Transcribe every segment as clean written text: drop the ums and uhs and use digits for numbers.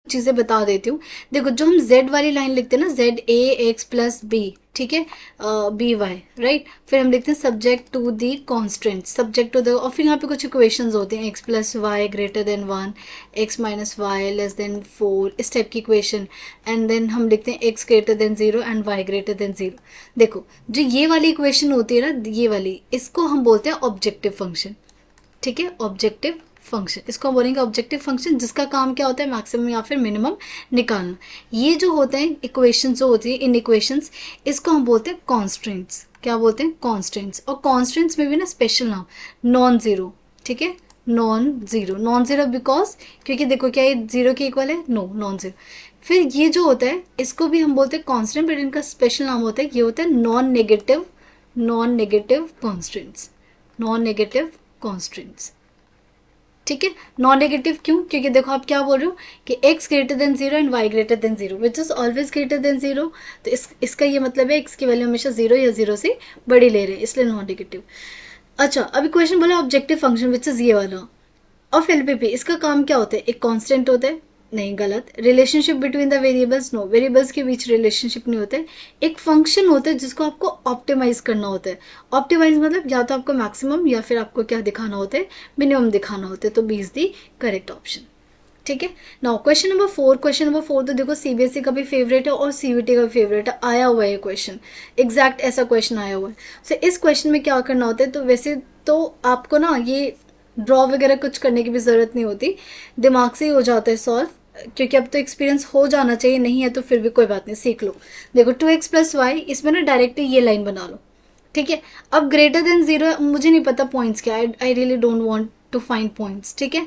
चीजें बता देती हूँ। देखो जो हम z वाली लाइन लिखते हैं ना, z a x plus B, ठीक है, बी वाई, राइट, फिर हम लिखते हैं subject to the constant, subject to the, और फिर यहाँ पे कुछ इक्वेशंस होते हैं, x plus Y greater than 1, x minus Y less than 4, इस टाइप की इक्वेशन, एंड देन हम लिखते हैं x greater than 0 and y greater than 0। देखो जो ये वाली इक्वेशन होती है ना, ये वाली, इसको हम बोलते हैं ऑब्जेक्टिव फंक्शन, ठीक है, ऑब्जेक्टिव फंक्शन, इसको बोलेंगे ऑब्जेक्टिव फंक्शन, जिसका काम क्या होता है, मैक्सिमम या फिर मिनिमम निकालना। ये जो होते हैं इक्वेशन जो होती है, इन इक्वेशंस, इसको हम बोलते हैं कॉन्स्टेंट्स। क्या बोलते हैं, कॉन्स्टेंट्स। और कॉन्स्टेंट्स में भी ना स्पेशल नाम, नॉन जीरो, ठीक है, non zero, non zero because, क्योंकि देखो क्या ये जीरो के इक्वल है, नो, नॉन जीरो। फिर ये जो होता है इसको भी हम बोलते हैं कॉन्स्टेंट, बट इनका स्पेशल नाम होता है, ये होता है non negative, non negative constants, non negative constants, ठीक है। नॉन नेगेटिव क्यों, क्योंकि देखो आप क्या बोल रहे हो कि x greater than 0 and y greater than 0 which is always greater than 0, तो इसका ये मतलब है x की वैल्यू हमेशा 0 या 0 से बड़ी ले रहे हैं, इसलिए नॉन नेगेटिव। अच्छा, अभी क्वेश्चन बोला ऑब्जेक्टिव फंक्शन विच इज ये वाला, ऑफ एलपीपी, इसका काम क्या होता है, एक कांस्टेंट होता है, नहीं गलत, relationship between the variables, no, variables के बीच रिलेशनशिप नहीं होता है, एक फंक्शन होता है जिसको आपको ऑप्टिमाइज करना होता है। ऑप्टिमाइज मतलब या तो आपको मैक्सिमम या फिर आपको क्या दिखाना होता है, मिनिमम दिखाना होता है, तो B is the correct option, ठीक है। Now question number 4, question number 4 तो देखो सीबीएसई का भी फेवरेट है और सीयूटी का भी फेवरेट है, आया हुआ है क्वेश्चन, एग्जैक्ट ऐसा क्वेश्चन आया हुआ है। सो इस क्वेश्चन में क्या करना होता है, तो वैसे तो आपको ना ये ड्रॉ वगैरह कुछ करने की भी जरूरत नहीं होती, दिमाग से ही हो जाता है सॉल्व, क्योंकि अब तो एक्सपीरियंस हो जाना चाहिए, नहीं है तो फिर भी कोई बात नहीं, सीख लो। देखो 2x प्लस वाई, इसमें ना डायरेक्टली ये लाइन बना लो, ठीक है। अब ग्रेटर देन 0, मुझे नहीं पता पॉइंट्स क्या है, I really don't want to find points, ठीक है,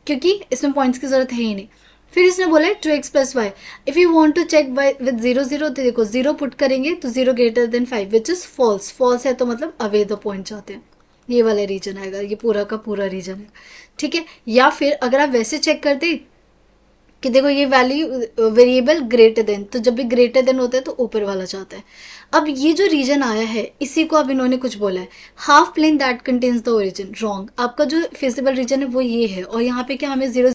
क्योंकि इसमें पॉइंट्स की जरूरत है ही नहीं। फिर इसने बोला है 2x plus Y, if you want to check by with 0 0, तो देखो 0 पुट करेंगे तो 0 greater than 5 which is false, false है तो मतलब अवे द पॉइंट जाते हैं, ये वाला रीजन आएगा, ये पूरा का पूरा रीजन है, ठीक है। या फिर अगर आप वैसे चेक करते कि देखो ये वैल्यू वेरिएबल ग्रेटर देन, तो जब भी ग्रेटर देन होता है तो ऊपर वाला जाता है। अब ये जो रीजन आया है इसी को अब इन्होंने कुछ बोला है, half plane that contains the origin, wrong, आपका जो फिजिबल रीजन है वो ये है, और यहाँ पे क्या हमें 0